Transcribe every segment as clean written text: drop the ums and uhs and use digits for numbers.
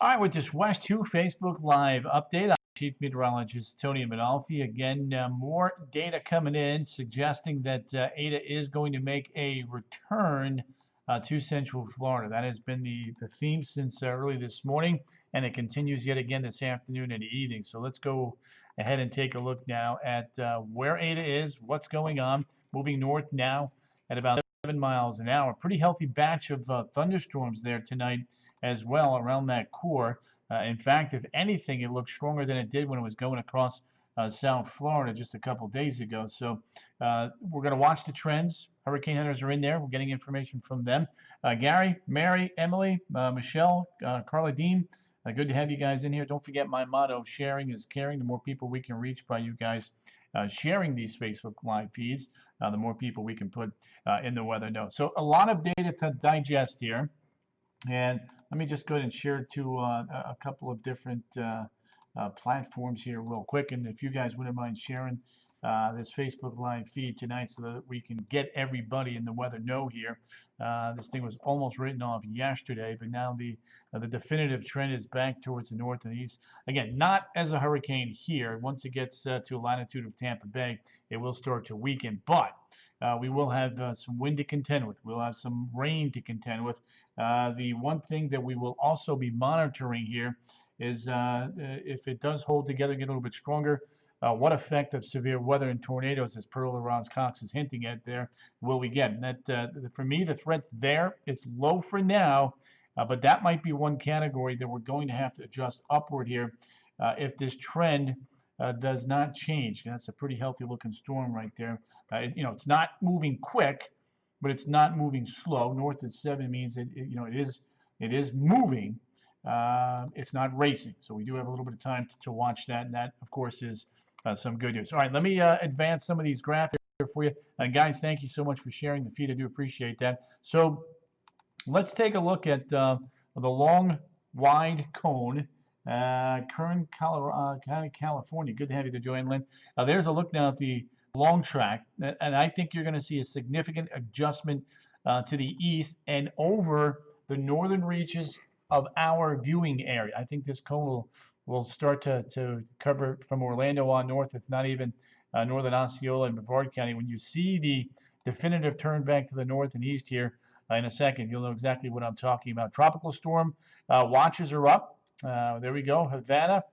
All right, with this West 2 Facebook Live update, I'm Chief Meteorologist Tony Manalfi. Again, more data coming in suggesting that ETA is going to make a return to Central Florida. That has been the theme since early this morning, and it continues yet again this afternoon and evening. So let's go ahead and take a look now at where ETA is, what's going on. Moving north now at about 7 miles an hour. Pretty healthy batch of thunderstorms there tonight as well around that core. In fact, if anything, it looks stronger than it did when it was going across South Florida just a couple days ago. So we're going to watch the trends. Hurricane hunters are in there. We're getting information from them. Gary, Mary, Emily, Michelle, Carla Dean, good to have you guys in here. Don't forget my motto, sharing is caring. The more people we can reach by you guys sharing these Facebook Live feeds, the more people we can put in the weather note. So a lot of data to digest here. And let me just go ahead and share it to a couple of different platforms here real quick. And if you guys wouldn't mind sharing this Facebook Live feed tonight so that we can get everybody in the weather know here. This thing was almost written off yesterday, but now the definitive trend is back towards the north and east. Again, not as a hurricane here. Once it gets to a latitude of Tampa Bay, it will start to weaken. But we will have some wind to contend with. We'll have some rain to contend with. The one thing that we will also be monitoring here is if it does hold together, get a little bit stronger, what effect of severe weather and tornadoes, as Pearl Ross Cox is hinting at there, will we get? And that, for me, the threat's there. It's low for now, but that might be one category that we're going to have to adjust upward here if this trend does not change. That's a pretty healthy looking storm right there. It's not moving quick, but it's not moving slow. North at 7 means it is moving. It's not racing. So we do have a little bit of time to watch that, and that, of course, is some good news. All right, let me advance some of these graphics here for you. Guys, thank you so much for sharing the feed. I do appreciate that. So let's take a look at the long, wide cone. Kern, County, California. Good to have you there, Joanne Lynn. There's a look now at the long track, and I think you're going to see a significant adjustment to the east and over the northern reaches of our viewing area. I think this cone will start to cover from Orlando on north, if not even northern Osceola and Brevard County. When you see the definitive turn back to the north and east here in a second, you'll know exactly what I'm talking about. Tropical storm watches are up. There we go. Havana,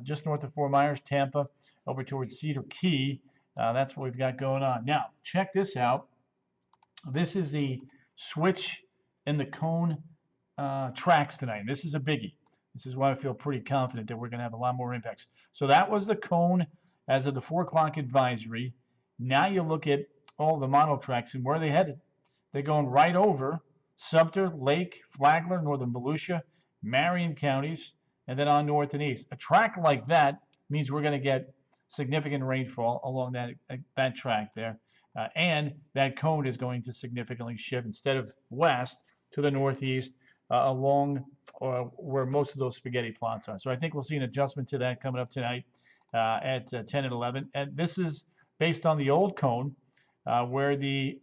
just north of Fort Myers, Tampa, over towards Cedar Key. That's what we've got going on. Now, check this out. This is the switch in the cone tracks tonight. This is a biggie. This is why I feel pretty confident that we're going to have a lot more impacts. So that was the cone as of the 4 o'clock advisory. Now you look at all the model tracks and where are they headed? They're going right over Sumter, Lake, Flagler, northern Volusia, Marion counties, and then on north and east. A track like that means we're going to get significant rainfall along that track there. And that cone is going to significantly shift instead of west to the northeast along where most of those spaghetti plots are. So I think we'll see an adjustment to that coming up tonight at 10 and 11. And this is based on the old cone where the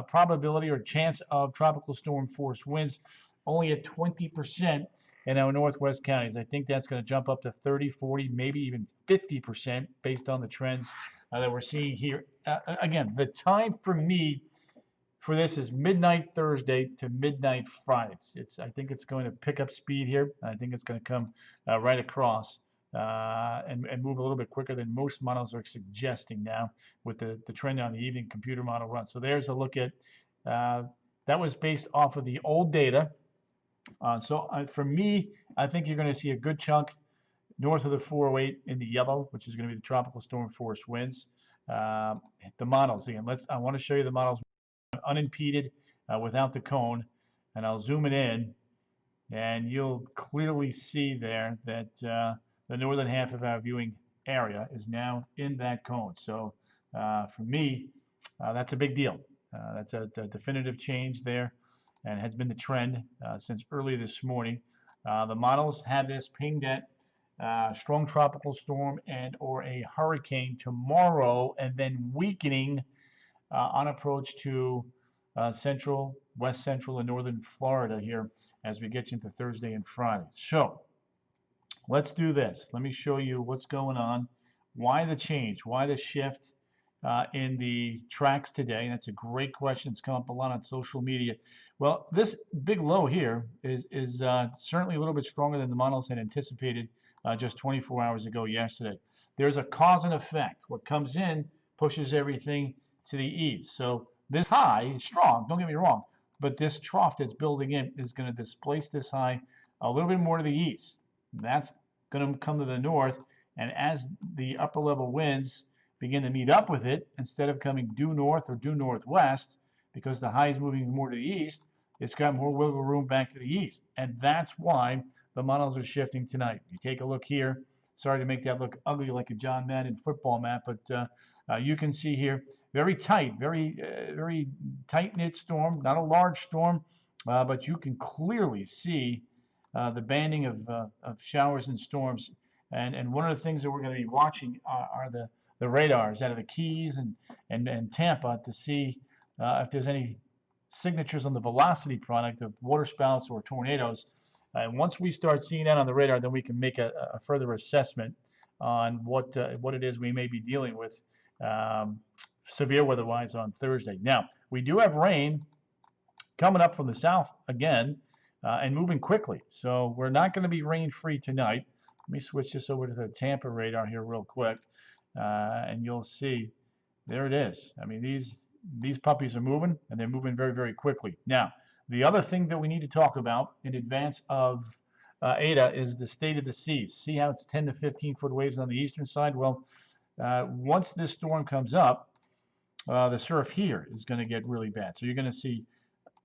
probability or chance of tropical storm force winds only at 20% in our northwest counties. I think that's going to jump up to 30, 40, maybe even 50% based on the trends that we're seeing here. Again, the time for me for this is midnight Thursday to midnight Friday. I think it's going to pick up speed here. I think it's going to come right across and move a little bit quicker than most models are suggesting now with the trend on the evening computer model run. So there's a look at that was based off of the old data. For me, I think you're going to see a good chunk north of the 408 in the yellow, which is going to be the tropical storm force winds. The models again. I want to show you the models unimpeded without the cone, and I'll zoom it in, and you'll clearly see there that the northern half of our viewing area is now in that cone. So for me, that's a big deal. That's a definitive change there, and has been the trend since early this morning. The models have this pinged at strong tropical storm and or a hurricane tomorrow, and then weakening on approach to central, west central, and northern Florida here as we get into Thursday and Friday. So let's do this. Let me show you what's going on, why the change, why the shift in the tracks today. And that's a great question. It's come up a lot on social media. Well, this big low here is certainly a little bit stronger than the models had anticipated just 24 hours ago yesterday. There's a cause and effect. What comes in pushes everything to the east. So this high is strong, don't get me wrong, but this trough that's building in is going to displace this high a little bit more to the east. That's going to come to the north, and as the upper level winds begin to meet up with it, instead of coming due north or due northwest, because the high is moving more to the east, it's got more wiggle room back to the east. And that's why the models are shifting tonight. You take a look here. Sorry to make that look ugly like a John Madden football map, but you can see here, very tight, very tight-knit storm, not a large storm, but you can clearly see the banding of showers and storms. And one of the things that we're going to be watching are the radars out of the Keys and Tampa to see if there's any signatures on the velocity product of waterspouts or tornadoes. And once we start seeing that on the radar, then we can make a further assessment on what it is we may be dealing with severe weather-wise on Thursday. Now, we do have rain coming up from the south again and moving quickly. So we're not going to be rain-free tonight. Let me switch this over to the Tampa radar here real quick, and you'll see there it is. I mean, these puppies are moving, and they're moving very, very quickly. Now, the other thing that we need to talk about in advance of ETA is the state of the seas. See how it's 10 to 15 foot waves on the eastern side? Well, once this storm comes up, the surf here is going to get really bad. So you're going to see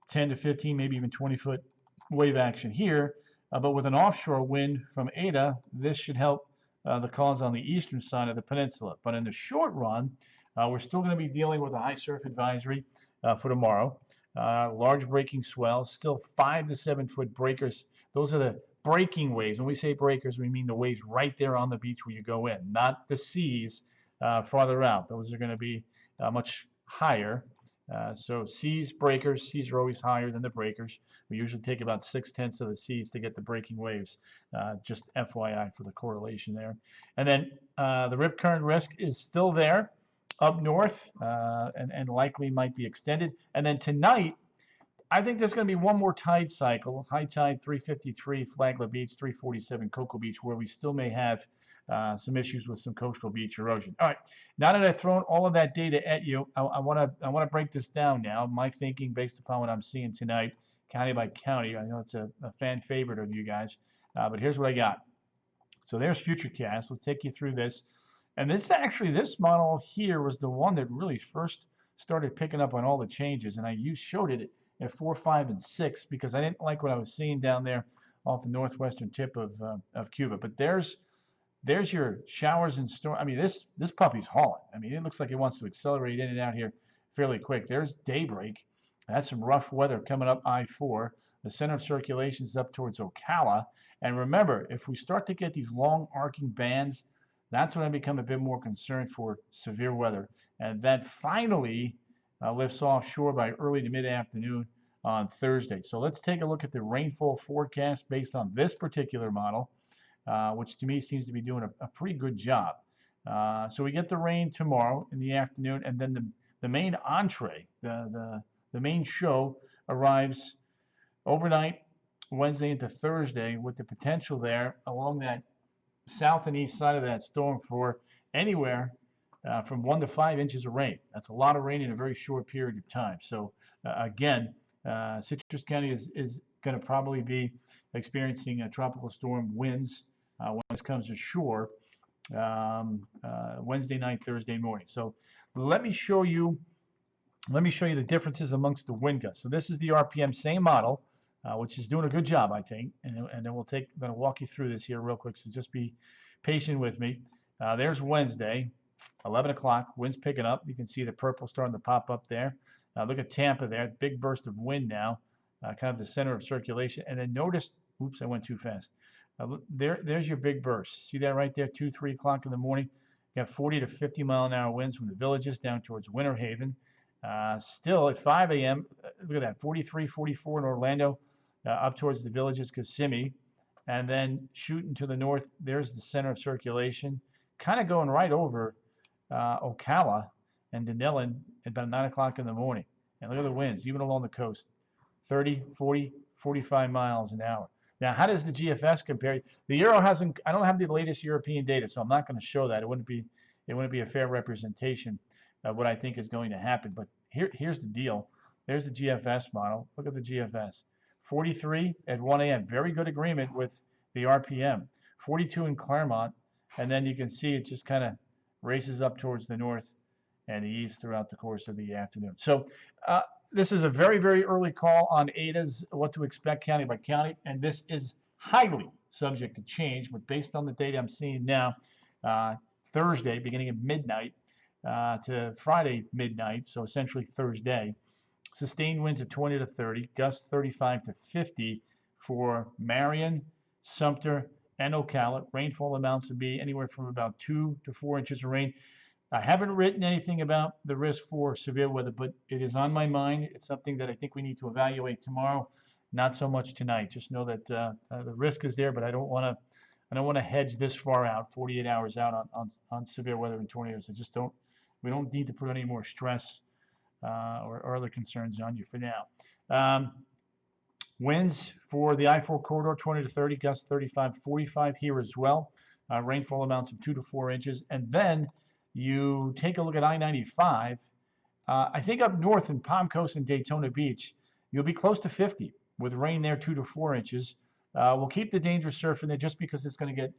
10 to 15, maybe even 20 foot wave action here. But with an offshore wind from ETA, this should help the cause on the eastern side of the peninsula. But in the short run, we're still going to be dealing with a high surf advisory for tomorrow. Large breaking swells, still 5 to 7 foot breakers. Those are the breaking waves. When we say breakers, we mean the waves right there on the beach where you go in, not the seas farther out. Those are going to be much higher. So seas are always higher than the breakers. We usually take about 6/10 of the seas to get the breaking waves. Just FYI for the correlation there. And then the rip current risk is still there up north and likely might be extended. And then tonight, I think there's going to be one more tide cycle. High tide 353 Flagler Beach, 347 Cocoa Beach, where we still may have some issues with some coastal beach erosion. All right, now that I've thrown all of that data at you, I want to break this down now. My thinking based upon what I'm seeing tonight, county by county. I know it's a fan favorite of you guys, but here's what I got. So there's Futurecast. We'll take you through this. And this model here was the one that really first started picking up on all the changes. And I showed it at 4, 5, and 6 because I didn't like what I was seeing down there off the northwestern tip of Cuba. But there's your showers and storm. I mean, this puppy's hauling. I mean, it looks like it wants to accelerate in and out here fairly quick. There's daybreak. That's some rough weather coming up I-4. The center of circulation is up towards Ocala. And remember, if we start to get these long arcing bands, that's when I become a bit more concerned for severe weather. And that finally lifts offshore by early to mid-afternoon on Thursday. So let's take a look at the rainfall forecast based on this particular model, which to me seems to be doing a pretty good job. So we get the rain tomorrow in the afternoon, and then the main entree, the main show arrives overnight Wednesday into Thursday with the potential there along that south and east side of that storm for anywhere from 1 to 5 inches of rain. That's a lot of rain in a very short period of time. So again, Citrus County is going to probably be experiencing a tropical storm winds when this comes ashore Wednesday night, Thursday morning. So let me show you the differences amongst the wind gusts. So this is the RPM, same model, which is doing a good job, I think. And then I'm going to walk you through this here real quick, so just be patient with me. There's Wednesday, 11 o'clock, winds picking up. You can see the purple starting to pop up there. Look at Tampa there, big burst of wind now, kind of the center of circulation. And then notice, oops, I went too fast. There's your big burst. See that right there, 2, 3 o'clock in the morning? You got 40 to 50 mile an hour winds from the Villages down towards Winter Haven. Still at 5 a.m., look at that, 43, 44 in Orlando, up towards the Villages, Kissimmee, and then shooting to the north. There's the center of circulation, kind of going right over Ocala and Denellen at about 9 o'clock in the morning. And look at the winds, even along the coast, 30, 40, 45 miles an hour. Now, how does the GFS compare? The Euro hasn't, I don't have the latest European data, so I'm not going to show that. It wouldn't be a fair representation of what I think is going to happen. But here's the deal. There's the GFS model. Look at the GFS. 43 at 1 a.m. Very good agreement with the RPM. 42 in Claremont, and then you can see it just kind of races up towards the north and the east throughout the course of the afternoon. So this is a very, very early call on ETA's what to expect county by county, and this is highly subject to change, but based on the data I'm seeing now, Thursday, beginning at midnight to Friday midnight, so essentially Thursday, sustained winds of 20 to 30, gusts 35 to 50 for Marion, Sumter, and Ocala. Rainfall amounts would be anywhere from about 2 to 4 inches of rain. I haven't written anything about the risk for severe weather, but it is on my mind. It's something that I think we need to evaluate tomorrow, not so much tonight. Just know that the risk is there, but I don't want to hedge this far out, 48 hours out on severe weather and tornadoes. We don't need to put any more stress or other concerns on you for now. Winds for the I-4 corridor, 20 to 30, gusts 35 to 45 here as well. Rainfall amounts of 2 to 4 inches. And then you take a look at I-95. I think up north in Palm Coast and Daytona Beach, you'll be close to 50 with rain there, 2 to 4 inches. We'll keep the dangerous surf in there just because it's going to get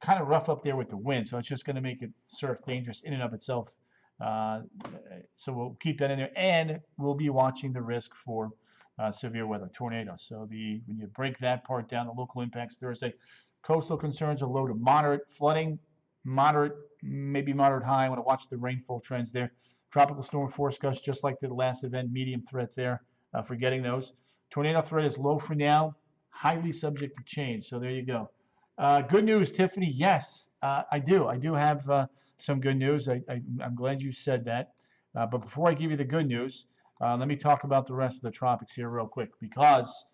kind of rough up there with the wind. So it's just going to make it surf dangerous in and of itself. So we'll keep that in there, and we'll be watching the risk for severe weather, tornadoes. So when you break that part down, the local impacts Thursday, coastal concerns are low to moderate, flooding, moderate, maybe moderate high. I want to watch the rainfall trends there. Tropical storm force gusts, just like the last event, medium threat there. Forgetting those. Tornado threat is low for now, highly subject to change. So there you go. Good news, Tiffany. Yes, I do. I do have some good news. I'm glad you said that. But before I give you the good news, let me talk about the rest of the tropics here real quick, because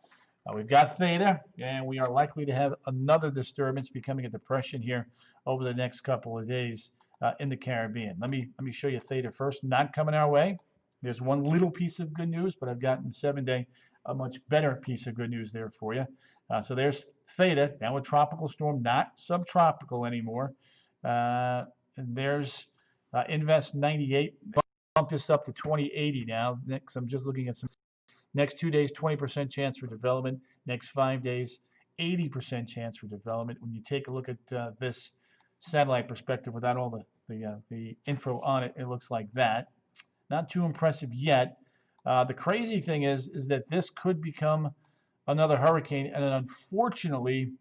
we've got Theta, and we are likely to have another disturbance becoming a depression here over the next couple of days in the Caribbean. Let me show you Theta first. Not coming our way. There's one little piece of good news, but I've gotten 7-day a much better piece of good news there for you. So there's Theta, downward tropical storm, not subtropical anymore. And there's Invest 98. Bump this up to 2080 now. Next, I'm just looking at some. Next 2 days, 20% chance for development. Next 5 days, 80% chance for development. When you take a look at this satellite perspective without all the info on it, it looks like that. Not too impressive yet. The crazy thing is that this could become another hurricane, and unfortunately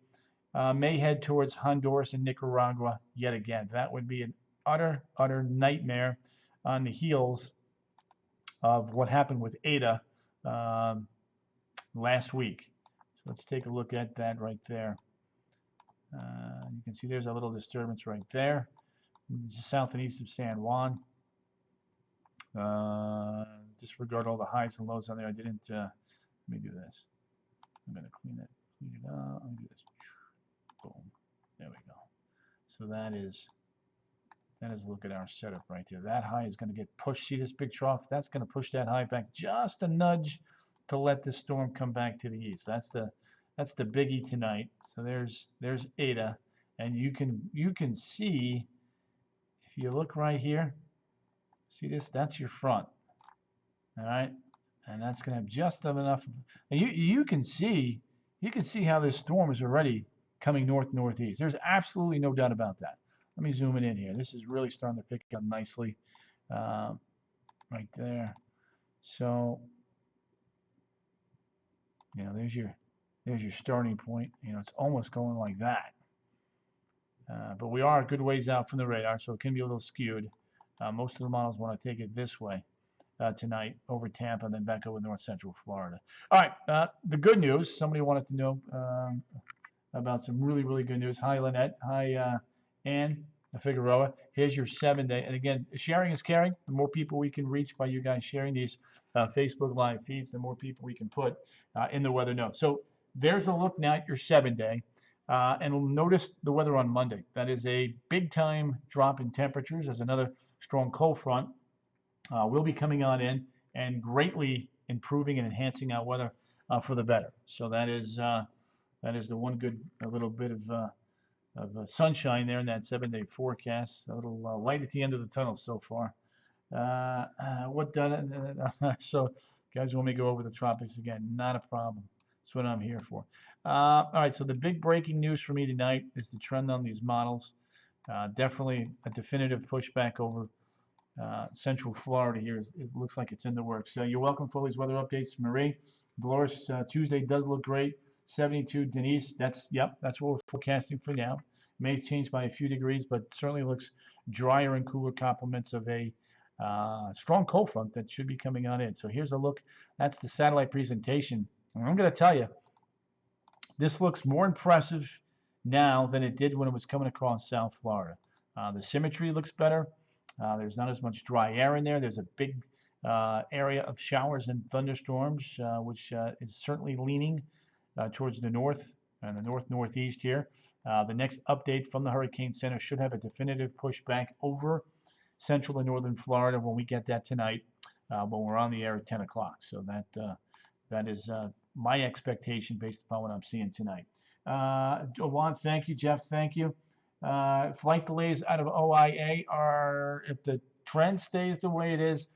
may head towards Honduras and Nicaragua yet again. That would be an utter nightmare on the heels of what happened with ETA last week. So let's take a look at that right there. You can see there's a little disturbance right there. It's south and east of San Juan. Disregard all the highs and lows on there. I didn't. Let me do this. I'm going to clean it up. Let me do this. Boom. There we go. So that is a look at our setup right there. That high is going to get pushed. See this big trough? That's going to push that high back just a nudge to let the storm come back to the east. That's the biggie tonight. So there's ETA, and you can see, if you look right here, see this? That's your front. All right, and that's going to have just enough. And you can see how this storm is already coming northeast. There's absolutely no doubt about that. Let me zoom it in here. This is really starting to pick up nicely, right there. So, you know, there's your starting point. You know, it's almost going like that. But we are a good ways out from the radar, so it can be a little skewed. Most of the models want to take it this way tonight over Tampa and then back over north central Florida. All right, the good news. Somebody wanted to know about some really good news. Hi, Lynette. Hi, Ann. Figueroa. Here's your 7-day. And again, sharing is caring. The more people we can reach by you guys sharing these Facebook Live feeds, the more people we can put in the weather note. So there's a look now at your 7-day. And notice the weather on Monday. That is a big time drop in temperatures as another strong cold front will be coming on in and greatly improving and enhancing our weather for the better. So that is the one good little bit of sunshine there in that 7-day forecast. A little light at the end of the tunnel so far. So, guys, want me to go over the tropics again? Not a problem. That's what I'm here for. All right, so the big breaking news for me tonight is the trend on these models. Definitely a definitive pushback over Central Florida here. It looks like it's in the works. So you're welcome for all these weather updates, Marie. Dolores, Tuesday does look great. 72, Denise. That's what we're forecasting for now. May change by a few degrees, but certainly looks drier and cooler, complements of a strong cold front that should be coming on in. So here's a look. That's the satellite presentation. And I'm going to tell you, this looks more impressive now than it did when it was coming across South Florida. The symmetry looks better. There's not as much dry air in there. There's a big area of showers and thunderstorms, which is certainly leaning towards the north and the north-northeast here. The next update from the Hurricane Center should have a definitive pushback over central and northern Florida when we get that tonight, when we're on the air at 10 o'clock. So that is my expectation based upon what I'm seeing tonight. Juan, thank you. Jeff, thank you. Flight delays out of OIA are, if the trend stays the way it is,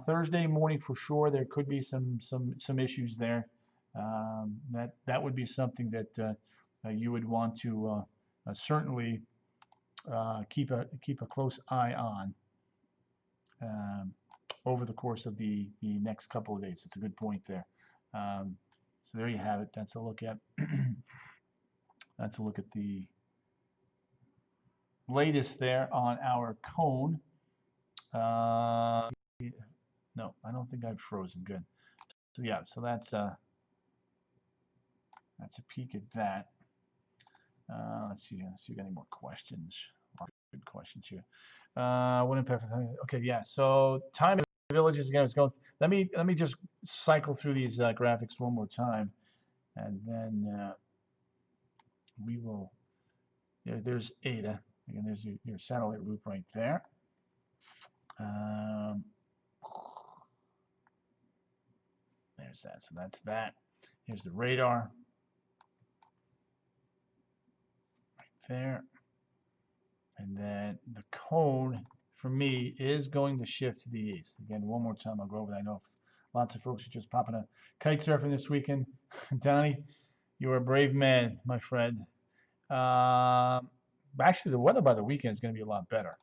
Thursday morning for sure. There could be some issues there. That would be something that you would want to certainly keep a close eye on over the course of the next couple of days. It's a good point there. So there you have it. That's a look at the latest there on our cone. No, I don't think I've frozen. Good. So yeah, so that's a peek at that. Let's see if we got any more questions. Good questions here. What impact? Okay, yeah. So time in the villages again is going. Let me just cycle through these graphics one more time, and then we will. There's ETA. Again, there's your satellite loop right there. There's that. So that's that. Here's the radar. There, and then the cone for me is going to shift to the east. Again, one more time, I'll go over that. I know lots of folks are just popping a kite surfing this weekend. Donnie, you're a brave man, my friend. Actually, the weather by the weekend is going to be a lot better.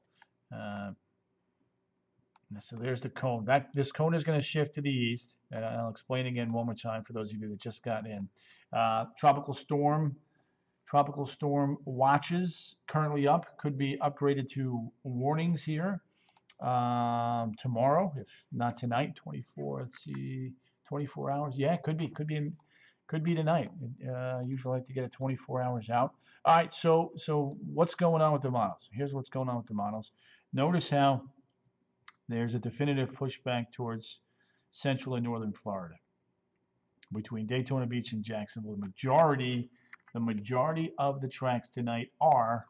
So there's the cone. This cone is going to shift to the east, and I'll explain again one more time for those of you that just got in. Tropical storm watches currently up, could be upgraded to warnings here tomorrow, if not tonight. 24. Let's see, 24 hours. Yeah, could be tonight. Usually like to get it 24 hours out. All right. So what's going on with the models? Here's what's going on with the models. Notice how there's a definitive pushback towards central and northern Florida between Daytona Beach and Jacksonville. The majority of the tracks tonight are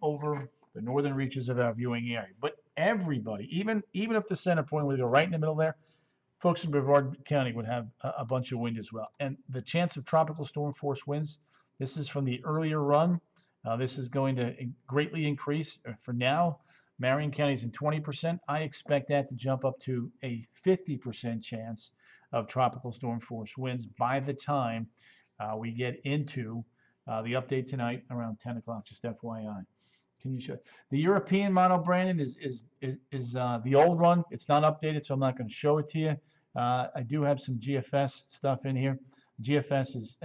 over the northern reaches of our viewing area. But everybody, even if the center point would go right in the middle there, folks in Brevard County would have a bunch of wind as well. And the chance of tropical storm force winds, this is from the earlier run. This is going to greatly increase. For now, Marion County is in 20%. I expect that to jump up to a 50% chance of tropical storm force winds by the time we get into the update tonight around 10 o'clock, just FYI. Can you show the European model, Brandon? Is the old one? It's not updated, so I'm not going to show it to you. I do have some GFS stuff in here. GFS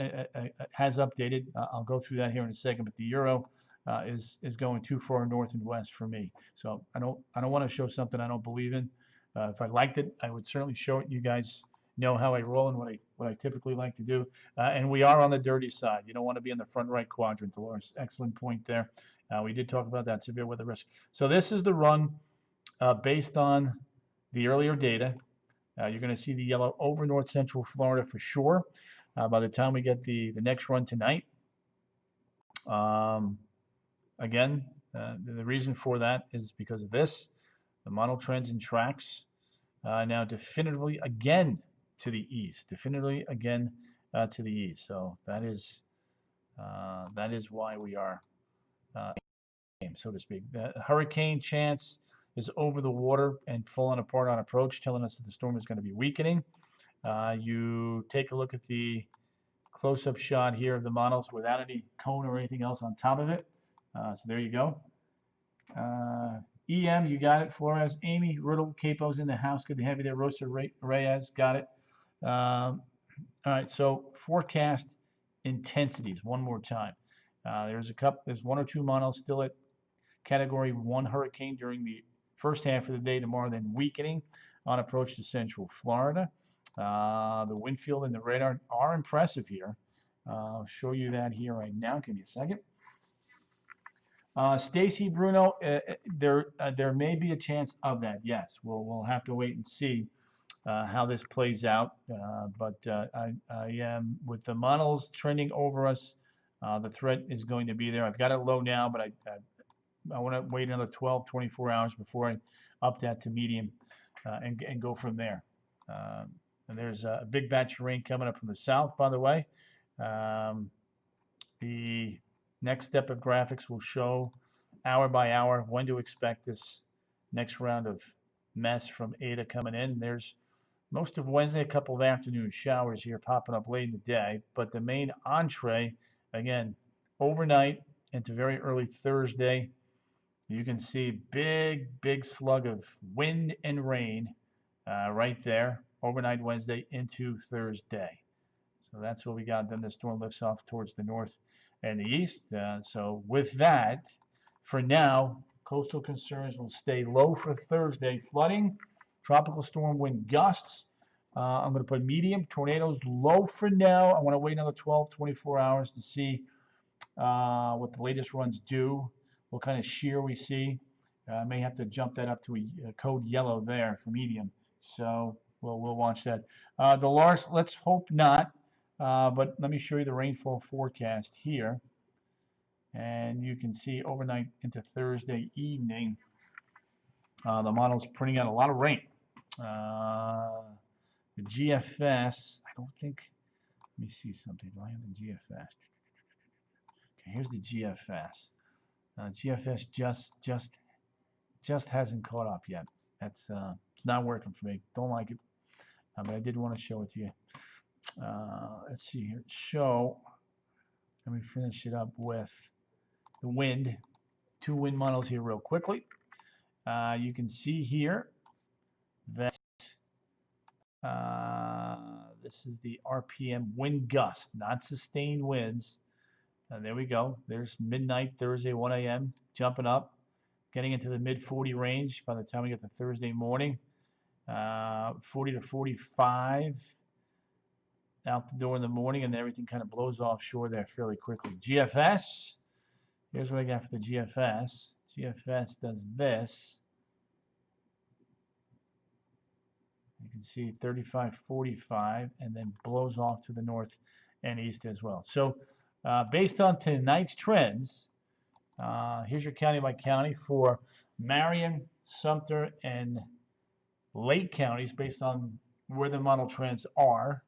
has updated. I'll go through that here in a second. But the Euro is going too far north and west for me. So I don't want to show something I don't believe in. If I liked it, I would certainly show it. You guys know how I roll and what I typically like to do. And we are on the dirty side. You don't want to be in the front right quadrant, Dolores. Excellent point there. We did talk about that severe weather risk. So this is the run based on the earlier data. You're going to see the yellow over north central Florida for sure by the time we get the next run tonight. Again, the reason for that is because of this. The model trends and tracks now definitively again to the east. Definitively again to the east. So that is why we are, so to speak. The hurricane chance is over the water and falling apart on approach, telling us that the storm is going to be weakening. You take a look at the close-up shot here of the models without any cone or anything else on top of it. So there you go. EM, you got it. Flores, Amy, Riddle, Capo's in the house. Good to have you there. Rosa Reyes, got it. All right, so forecast intensities one more time. There's one or two models still at Category 1 hurricane during the first half of the day tomorrow, then weakening on approach to central Florida. The wind field and the radar are impressive here. I'll show you that here right now. Give me a second. Stacy, Bruno, there may be a chance of that. Yes, we'll have to wait and see how this plays out. But I am with the models trending over us. The threat is going to be there. I've got it low now, but I want to wait another 12, 24 hours before I up that to medium and go from there. And there's a big batch of rain coming up from the south, by the way. The next step of graphics will show hour by hour when to expect this next round of mess from ETA coming in. There's most of Wednesday, a couple of afternoon showers here popping up late in the day, but the main entree, again, overnight into very early Thursday, you can see big slug of wind and rain right there, overnight Wednesday into Thursday. So that's what we got. Then the storm lifts off towards the north and the east. So with that, for now, coastal concerns will stay low for Thursday. Flooding, tropical storm wind gusts. I'm going to put medium. Tornadoes low for now. I want to wait another 12, 24 hours to see what the latest runs do, what kind of shear we see. I may have to jump that up to a code yellow there for medium. So we'll watch that. The Lars, let's hope not. But let me show you the rainfall forecast here. And you can see overnight into Thursday evening, the model's printing out a lot of rain. The GFS, I don't think, let me see something. Do I have the GFS? Okay, here's the GFS. GFS just hasn't caught up yet. That's it's not working for me. Don't like it. But I did want to show it to you. Let's see here. Let me finish it up with the wind. Two wind models here real quickly. You can see here that this is the RPM wind gust, not sustained winds. There we go. There's midnight Thursday, 1 a.m. jumping up, getting into the mid 40 range by the time we get to Thursday morning. 40 to 45 out the door in the morning, and then everything kind of blows offshore there fairly quickly. GFS, here's what I got for the GFS. GFS does this. You can see 35, 45, and then blows off to the north and east as well. So based on tonight's trends, here's your county by county for Marion, Sumter, and Lake counties based on where the model trends are,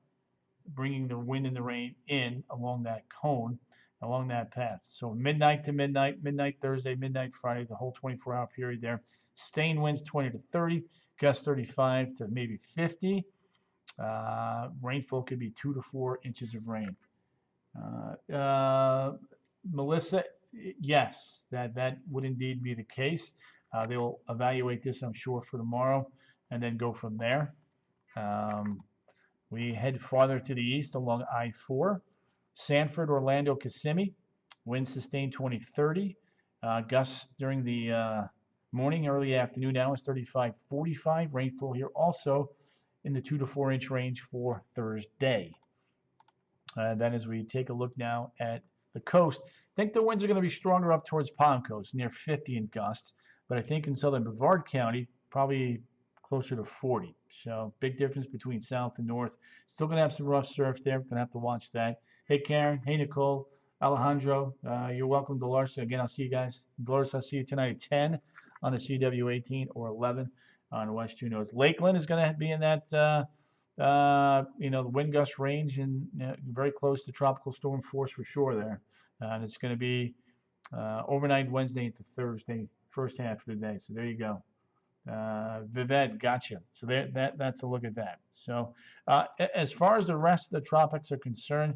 bringing the wind and the rain in along that cone, along that path. So midnight to midnight, midnight Thursday, midnight Friday, the whole 24-hour period there. Sustained winds 20 to 30, gusts 35 to maybe 50. Rainfall could be 2 to 4 inches of rain. Melissa, yes, that would indeed be the case. They will evaluate this, I'm sure, for tomorrow and then go from there. We head farther to the east along I-4. Sanford, Orlando, Kissimmee. Winds sustained 20-30. Gusts during the morning, early afternoon hours, 35-45. Rainfall here also in the 2 to 4 inch range for Thursday. Then as we take a look now at the coast, think the winds are going to be stronger up towards Palm Coast, near 50 in gusts. But I think in southern Brevard County, probably closer to 40. So big difference between south and north. Still going to have some rough surf there. Going to have to watch that. Hey, Karen. Hey, Nicole. Alejandro. You're welcome, Dolores. Again, I'll see you guys. Dolores, I'll see you tonight at 10 on the CW18 or 11 on West 2 News. Lakeland is going to be in that, the wind gust range and very close to tropical storm force for sure there. And it's going to be overnight Wednesday into Thursday, first half of the day. So there you go. Vived, gotcha. So that's a look at that. So as far as the rest of the tropics are concerned,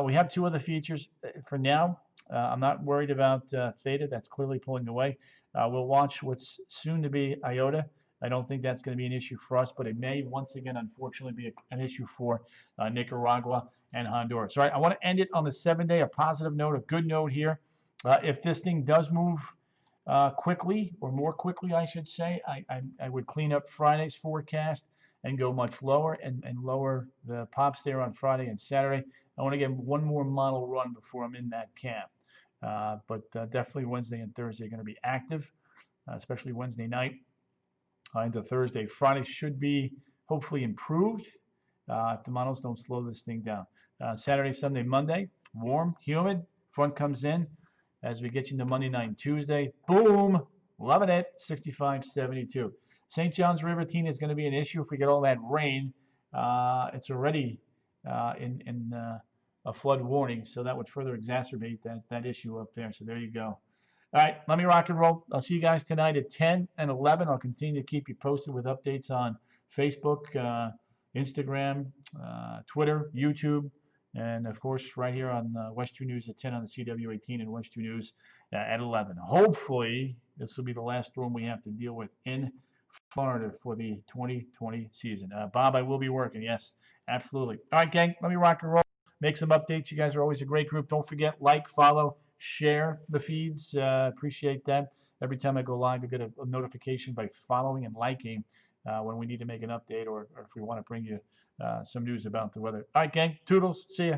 we have two other features for now. I'm not worried about Theta. That's clearly pulling away. We'll watch what's soon to be Iota. I don't think that's going to be an issue for us, but it may once again, unfortunately, be an issue for Nicaragua and Honduras. All right, I want to end it on the 7-day, a positive note, a good note here. If this thing does move quickly, or more quickly, I should say, I would clean up Friday's forecast and go much lower and lower the pops there on Friday and Saturday. I want to get one more model run before I'm in that camp. But definitely Wednesday and Thursday are going to be active, especially Wednesday night into Thursday. Friday should be hopefully improved if the models don't slow this thing down. Saturday, Sunday, Monday, warm, humid. Front comes in as we get you into Monday night and Tuesday. Boom! Loving it. 65, 72. St. John's River, Tina, is going to be an issue if we get all that rain. It's already in a flood warning, so that would further exacerbate that issue up there. So there you go. All right, let me rock and roll. I'll see you guys tonight at 10 and 11. I'll continue to keep you posted with updates on Facebook, Instagram, Twitter, YouTube, and of course right here on West 2 News at 10 on the CW18 and West 2 News at 11. Hopefully this will be the last storm we have to deal with in Florida for the 2020 season. Bob, I will be working. Yes, absolutely. All right, gang, let me rock and roll. Make some updates. You guys are always a great group. Don't forget, like, follow, share the feeds. Appreciate that. Every time I go live, you get a notification by following and liking when we need to make an update or if we want to bring you some news about the weather. All right, gang. Toodles. See ya.